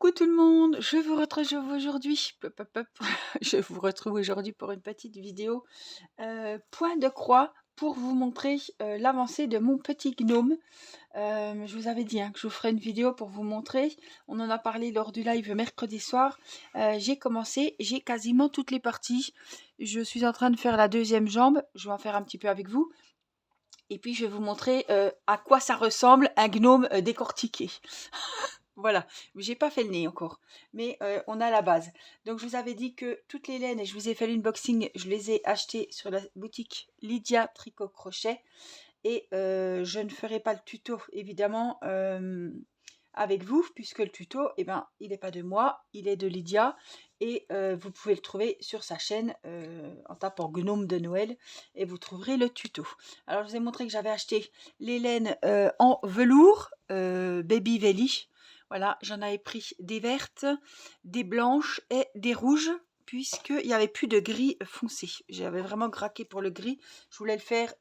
Coucou tout le monde, je vous retrouve aujourd'hui. Je vous retrouve aujourd'hui pour une petite vidéo point de croix pour vous montrer l'avancée de mon petit gnome. Je vous avais dit que je vous ferai une vidéo pour vous montrer. On en a parlé lors du live mercredi soir. J'ai commencé, j'ai quasiment toutes les parties. Je suis en train de faire la deuxième jambe. Je vais en faire un petit peu avec vous. Et puis je vais vous montrer à quoi ça ressemble un gnome décortiqué. Voilà, j'ai pas fait le nez encore, mais on a la base. Donc je vous avais dit que toutes les laines, et je vous ai fait l'unboxing, je les ai achetées sur la boutique Lydia Tricot Crochet. Et je ne ferai pas le tuto, évidemment, avec vous, puisque le tuto, eh ben, il n'est pas de moi, il est de Lydia. Et vous pouvez le trouver sur sa chaîne en tapant Gnome de Noël, et vous trouverez le tuto. Alors je vous ai montré que j'avais acheté les laines en velours, Baby Velly. Voilà, j'en avais pris des vertes, des blanches et des rouges, puisqu'il n'y avait plus de gris foncé. J'avais vraiment craqué pour le gris. Je voulais le faire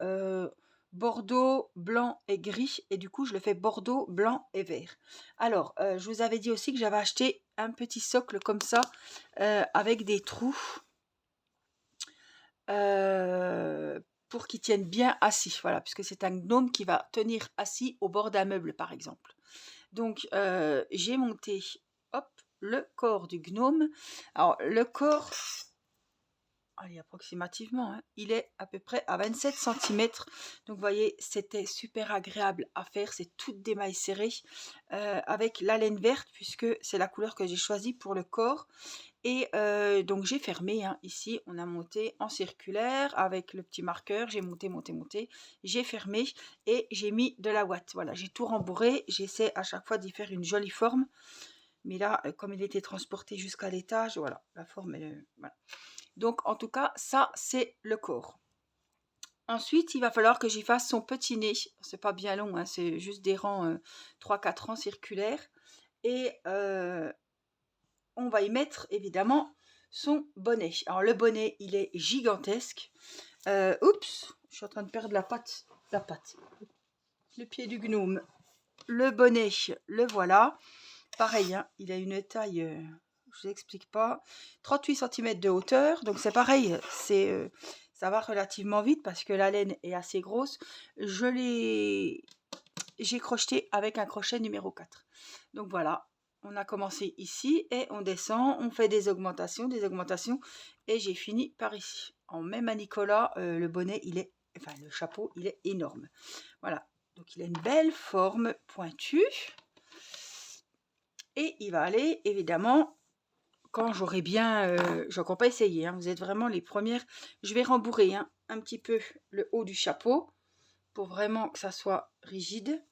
bordeaux, blanc et gris. Et du coup, je le fais bordeaux, blanc et vert. Alors, je vous avais dit aussi que j'avais acheté un petit socle comme ça, avec des trous. Pour qu'il tienne bien assis. Voilà, puisque c'est un gnome qui va tenir assis au bord d'un meuble, par exemple. Donc, j'ai monté, hop, le corps du gnome. Alors, le corps, allez, approximativement, il est à peu près à 27 cm. Donc, vous voyez, c'était super agréable à faire. C'est toutes des mailles serrées avec la laine verte, puisque c'est la couleur que j'ai choisie pour le corps. Et donc, j'ai fermé. Ici, on a monté en circulaire avec le petit marqueur. J'ai monté, monté, monté. J'ai fermé et j'ai mis de la ouate. Voilà, j'ai tout rembourré. J'essaie à chaque fois d'y faire une jolie forme. Mais là, comme il était transporté jusqu'à l'étage, voilà, la forme, voilà. Donc, en tout cas, ça, c'est le corps. Ensuite, il va falloir que j'y fasse son petit nez. C'est pas bien long, c'est juste des rangs 3-4 rangs circulaires. Et on va y mettre, évidemment, son bonnet. Alors, le bonnet, il est gigantesque. Oups, je suis en train de perdre la patte. Le pied du gnome. Le bonnet, le voilà. Pareil, il a une taille... je vous explique pas, 38 cm de hauteur, donc c'est pareil, ça va relativement vite parce que la laine est assez grosse. J'ai crocheté avec un crochet numéro 4. Donc voilà, on a commencé ici et on descend, on fait des augmentations, et j'ai fini par ici. En même à Nicolas, le bonnet, le chapeau, il est énorme. Voilà, donc il a une belle forme pointue. Et il va aller, évidemment, quand j'aurai bien... je ne vais pas essayer, vous êtes vraiment les premières. Je vais rembourrer un petit peu le haut du chapeau pour vraiment que ça soit rigide.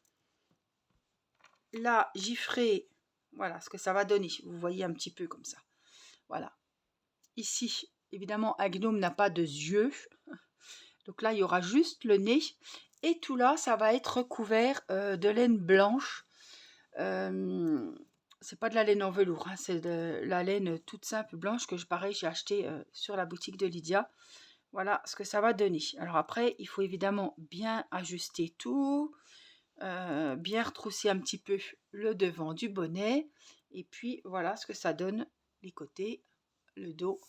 Là, j'y ferai, voilà ce que ça va donner. Vous voyez un petit peu comme ça. Voilà. Ici, évidemment, un gnome n'a pas de yeux. Donc là, il y aura juste le nez. Et tout là, ça va être couvert de laine blanche. C'est pas de la laine en velours, c'est de la laine toute simple blanche que pareil j'ai acheté sur la boutique de Lydia. Voilà ce que ça va donner. Alors après, il faut évidemment bien ajuster tout, bien retrousser un petit peu le devant du bonnet. Et puis voilà ce que ça donne, les côtés, le dos.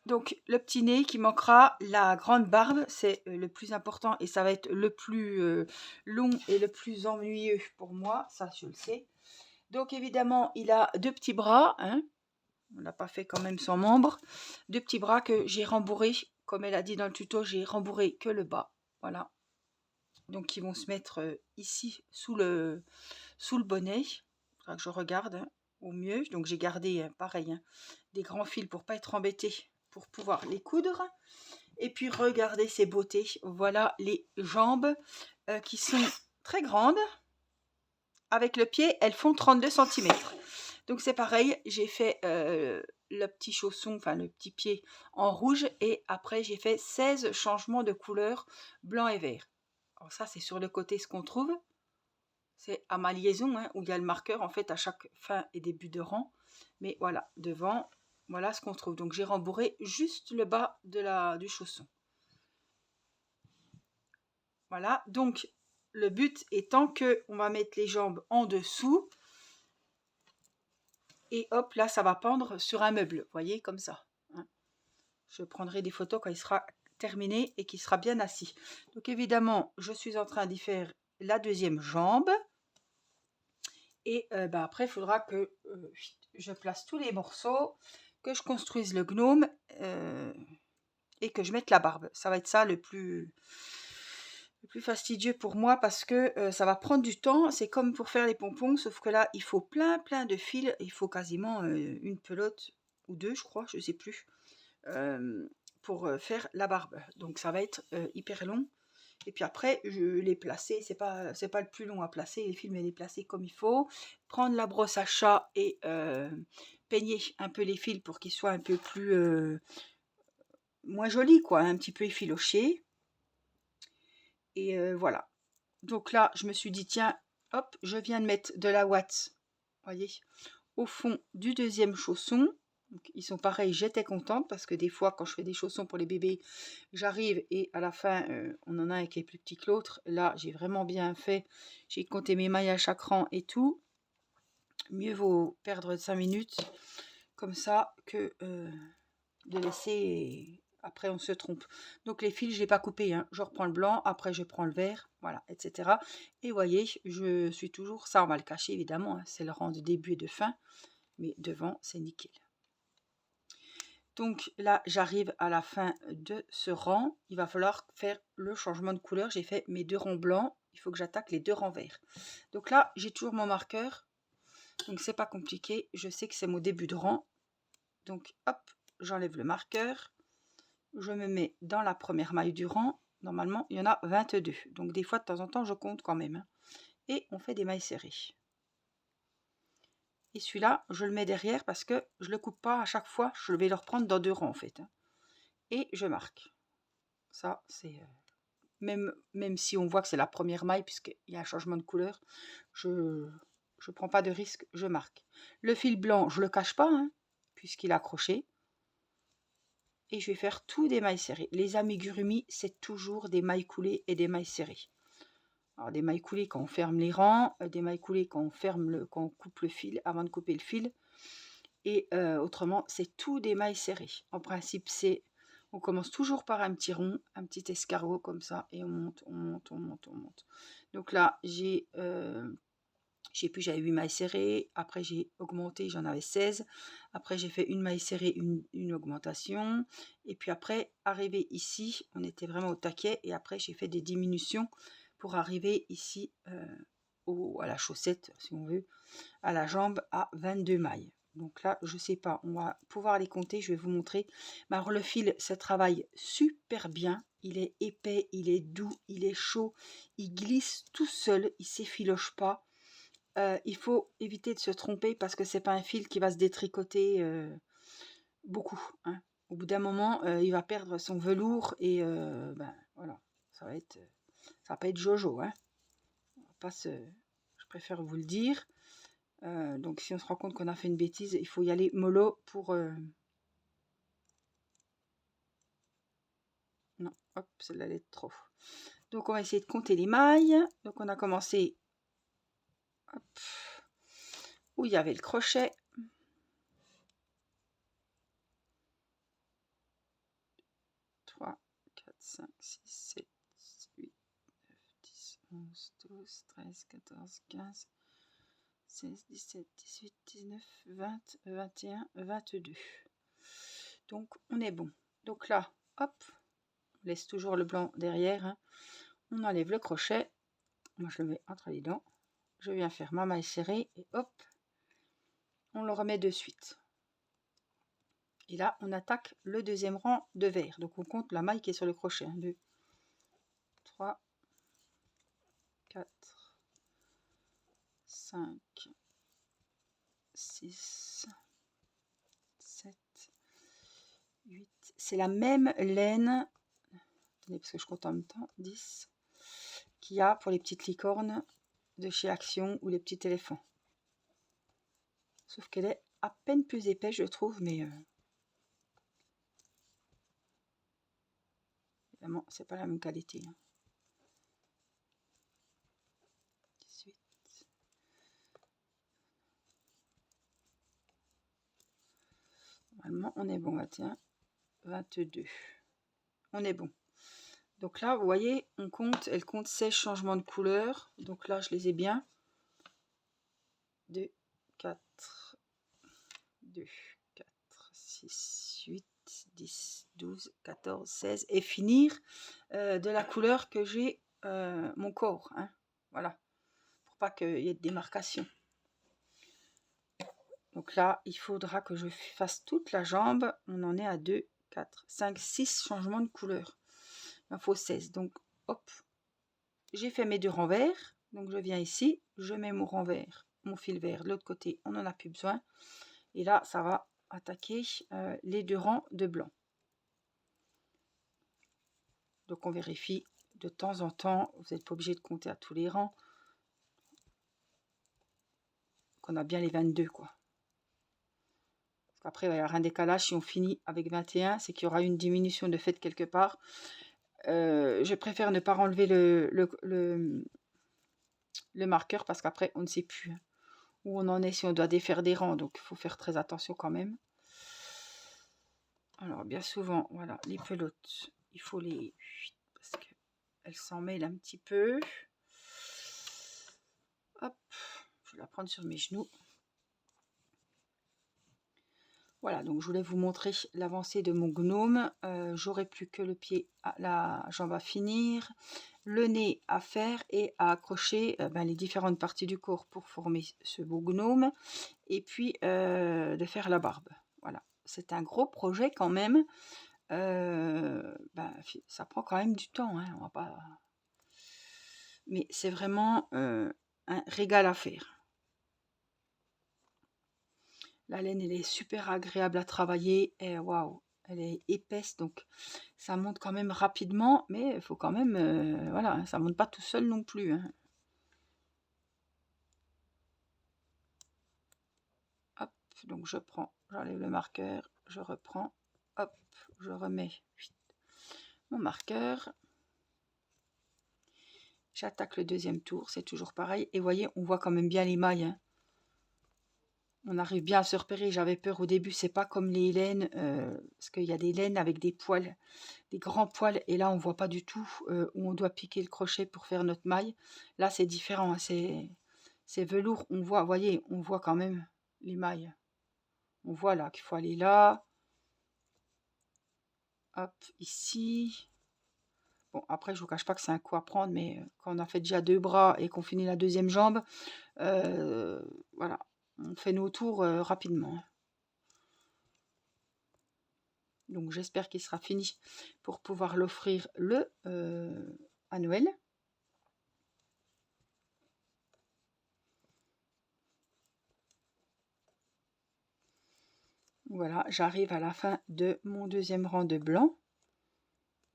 Donc le petit nez qui manquera, la grande barbe, c'est le plus important et ça va être le plus long et le plus ennuyeux pour moi, ça je le sais. Donc évidemment, il a deux petits bras, on n'a pas fait quand même son membre, deux petits bras que j'ai rembourrés, comme elle a dit dans le tuto, j'ai rembourré que le bas, voilà. Donc ils vont se mettre ici sous le bonnet, il faudra que je regarde au mieux. Donc j'ai gardé pareil, des grands fils pour pas être embêté, pour pouvoir les coudre. Et puis regardez ces beautés, voilà les jambes qui sont très grandes. Avec le pied, elles font 32 cm. Donc c'est pareil, j'ai fait le petit chausson, enfin le petit pied en rouge. Et après, j'ai fait 16 changements de couleur blanc et vert. Alors ça, c'est sur le côté ce qu'on trouve. C'est à ma liaison, où il y a le marqueur en fait à chaque fin et début de rang. Mais voilà, devant, voilà ce qu'on trouve. Donc j'ai rembourré juste le bas du chausson. Voilà, donc le but étant que on va mettre les jambes en dessous. Et hop, là, ça va pendre sur un meuble, vous voyez, comme ça. Hein. Je prendrai des photos quand il sera terminé et qu'il sera bien assis. Donc évidemment, je suis en train d'y faire la deuxième jambe. Et après, il faudra que je place tous les morceaux, que je construise le gnome et que je mette la barbe. Ça va être ça le plus fastidieux pour moi parce que ça va prendre du temps. C'est comme pour faire les pompons, sauf que là, il faut plein de fils. Il faut quasiment une pelote ou deux, je crois, je ne sais plus, pour faire la barbe. Donc ça va être hyper long. Et puis après, je les placer, c'est pas le plus long à placer, les fils, mais les placer comme il faut. Prendre la brosse à chat et peigner un peu les fils pour qu'ils soient un peu plus moins jolis, quoi, un petit peu effilochés. Et voilà. Donc là, je me suis dit, tiens, hop, je viens de mettre de la ouate, voyez, au fond du deuxième chausson. Donc, ils sont pareils, j'étais contente parce que des fois, quand je fais des chaussons pour les bébés, j'arrive et à la fin, on en a un qui est plus petit que l'autre. Là, j'ai vraiment bien fait. J'ai compté mes mailles à chaque rang et tout. Mieux vaut perdre 5 minutes comme ça que de laisser. Après, on se trompe. Donc, les fils, je ne l'ai pas coupé. Hein. Je reprends le blanc, après, je prends le vert, voilà, etc. Et vous voyez, je suis toujours. Ça, on va le cacher évidemment. Hein. C'est le rang de début et de fin. Mais devant, c'est nickel. Donc là, j'arrive à la fin de ce rang. Il va falloir faire le changement de couleur. J'ai fait mes 2 rangs blancs. Il faut que j'attaque les 2 rangs verts. Donc là, j'ai toujours mon marqueur. Donc c'est pas compliqué. Je sais que c'est mon début de rang. Donc hop, j'enlève le marqueur. Je me mets dans la première maille du rang. Normalement, il y en a 22. Donc des fois, de temps en temps, je compte quand même. Hein. Et on fait des mailles serrées. Et celui-là, je le mets derrière parce que je ne le coupe pas à chaque fois. Je vais le reprendre dans 2 rangs en fait. Hein. Et je marque. Ça, c'est... Même si on voit que c'est la première maille, puisqu'il y a un changement de couleur, je ne prends pas de risque, je marque. Le fil blanc, je ne le cache pas, hein, puisqu'il est accroché. Et je vais faire tout des mailles serrées. Les amigurumi, c'est toujours des mailles coulées et des mailles serrées. Alors, des mailles coulées quand on ferme les rangs, des mailles coulées quand on coupe le fil, avant de couper le fil. Et autrement, c'est tout des mailles serrées. En principe, on commence toujours par un petit rond, un petit escargot comme ça, et on monte, on monte, on monte, on monte. Donc là, j'avais 8 mailles serrées, après j'ai augmenté, j'en avais 16. Après, j'ai fait une maille serrée, une augmentation. Et puis après, arrivé ici, on était vraiment au taquet. Et après, j'ai fait des diminutions pour arriver ici à la chaussette, si on veut, à la jambe, à 22 mailles. Donc là, je ne sais pas, on va pouvoir les compter, je vais vous montrer. Mais alors le fil, ça travaille super bien. Il est épais, il est doux, il est chaud, il glisse tout seul, il ne s'effiloche pas. Il faut éviter de se tromper parce que c'est pas un fil qui va se détricoter beaucoup. Hein. Au bout d'un moment, il va perdre son velours et voilà, ça va pas être Jojo. Hein. On va pas je préfère vous le dire. Donc si on se rend compte qu'on a fait une bêtise, il faut y aller mollo pour... Non, hop, celle-là elle est trop. Donc on va essayer de compter les mailles. Donc on a commencé hop, où il y avait le crochet. 3, 4, 5, 6, 7, 8, 9, 10, 11, 12, 13, 14, 15, 16, 17, 18, 19, 20, 21, 22. Donc on est bon. Donc là, hop, on laisse toujours le blanc derrière. Hein. On enlève le crochet. Moi, je le mets entre les dents. Je viens faire ma maille serrée et hop, on le remet de suite. Et là, on attaque le deuxième rang de vert. Donc, on compte la maille qui est sur le crochet. 1, 2, 3, 4, 5, 6, 7, 8. C'est la même laine. Attendez, parce que je compte en même temps. 10. Qu'il y a pour les petites licornes de chez Action ou les petits éléphants. Sauf qu'elle est à peine plus épaisse, je trouve, mais évidemment, c'est pas la même qualité. Hein. 18. normalement, on est bon. 21, 22. On est bon. Donc là, vous voyez, elle compte 16 changements de couleur. Donc là, je les ai bien. 2, 4, 2, 4, 6, 8, 10, 12, 14, 16. Et finir de la couleur que j'ai mon corps. Hein. Voilà. Pour pas qu'il y ait de démarcation. Donc là, il faudra que je fasse toute la jambe. On en est à 2, 4, 5, 6 changements de couleur. Il en faut 16. Donc, hop, j'ai fait mes 2 rangs verts. Donc, je viens ici, je mets mon rang vert, mon fil vert de l'autre côté. On n'en a plus besoin. Et là, ça va attaquer les 2 rangs de blanc. Donc, on vérifie de temps en temps. Vous n'êtes pas obligé de compter à tous les rangs. Qu'on a bien les 22, quoi. Après, il va y avoir un décalage. Si on finit avec 21, c'est qu'il y aura une diminution de fait quelque part. Je préfère ne pas enlever le marqueur parce qu'après, on ne sait plus où on en est si on doit défaire des rangs. Donc, il faut faire très attention quand même. Alors, bien souvent, voilà, les pelotes, il faut les... parce qu'elles s'en mêlent un petit peu. Hop, je vais la prendre sur mes genoux. Voilà, donc je voulais vous montrer l'avancée de mon gnome. J'aurai plus que le pied, la jambe à finir, le nez à faire et à accrocher les différentes parties du corps pour former ce beau gnome. Et puis de faire la barbe. Voilà, c'est un gros projet quand même. Ça prend quand même du temps, hein, on va pas... Mais c'est vraiment un régal à faire. La laine, elle est super agréable à travailler. Et waouh, elle est épaisse, donc ça monte quand même rapidement. Mais il faut quand même... voilà, ça monte pas tout seul non plus. Hein. Hop, donc je prends, j'enlève le marqueur, je reprends. Hop, je remets mon marqueur. J'attaque le deuxième tour, c'est toujours pareil. Et vous voyez, on voit quand même bien les mailles. Hein. On arrive bien à se repérer. J'avais peur au début, c'est pas comme les laines, parce qu'il y a des laines avec des poils, des grands poils. Et là, on voit pas du tout où on doit piquer le crochet pour faire notre maille. Là, c'est différent. Hein, c'est velours. On voit, vous voyez, on voit quand même les mailles. On voit là qu'il faut aller là. Hop, ici. Bon, après, je vous cache pas que c'est un coup à prendre, mais quand on a fait déjà 2 bras et qu'on finit la deuxième jambe, voilà, on fait nos tours rapidement. Donc, j'espère qu'il sera fini pour pouvoir l'offrir à Noël. Voilà, j'arrive à la fin de mon deuxième rang de blanc.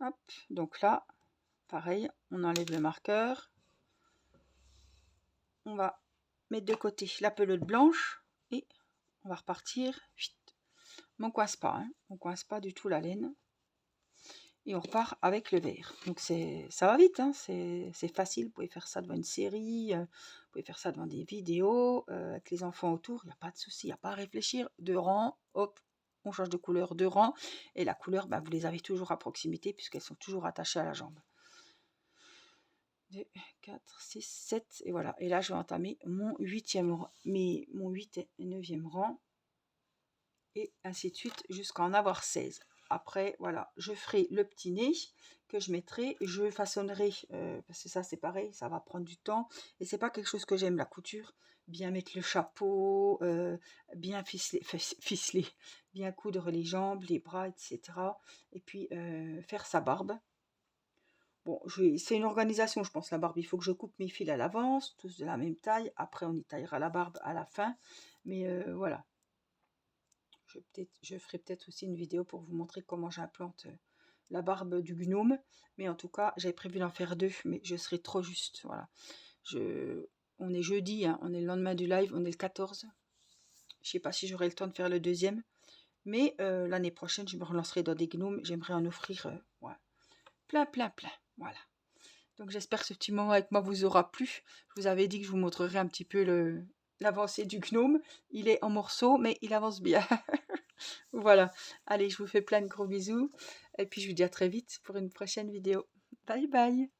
Hop, donc là, pareil, on enlève le marqueur. On va mettre de côté la pelote blanche et on va repartir. Mais on coince pas, hein. On coince pas du tout la laine. Et on repart avec le vert. Donc ça va vite, hein. C'est facile. Vous pouvez faire ça devant une série, vous pouvez faire ça devant des vidéos, avec les enfants autour. Il n'y a pas de souci, il n'y a pas à réfléchir. 2 rangs, hop, on change de couleur, 2 rangs. Et la couleur, vous les avez toujours à proximité puisqu'elles sont toujours attachées à la jambe. 2, 4, 6, 7. Et voilà. Et là, je vais entamer mon 8e rang, mon 8 et 9e rang. Et ainsi de suite jusqu'à en avoir 16. Après, voilà, je ferai le petit nez que je mettrai. Je façonnerai, parce que ça, c'est pareil, ça va prendre du temps. Et c'est pas quelque chose que j'aime, la couture. Bien mettre le chapeau, bien ficeler, bien coudre les jambes, les bras, etc. Et puis, faire sa barbe. Bon, c'est une organisation, je pense, la barbe. Il faut que je coupe mes fils à l'avance, tous de la même taille. Après, on y taillera la barbe à la fin. Mais voilà. Je ferai peut-être aussi une vidéo pour vous montrer comment j'implante la barbe du gnome. Mais en tout cas, j'avais prévu d'en faire 2, mais je serai trop juste. Voilà. On est jeudi, hein, on est le lendemain du live, on est le 14. Je sais pas si j'aurai le temps de faire le deuxième. Mais l'année prochaine, je me relancerai dans des gnomes. J'aimerais en offrir plein. Voilà. Donc j'espère que ce petit moment avec moi vous aura plu. Je vous avais dit que je vous montrerai un petit peu l'avancée du gnome. Il est en morceaux, mais il avance bien. Voilà. Allez, je vous fais plein de gros bisous et puis je vous dis à très vite pour une prochaine vidéo. Bye bye.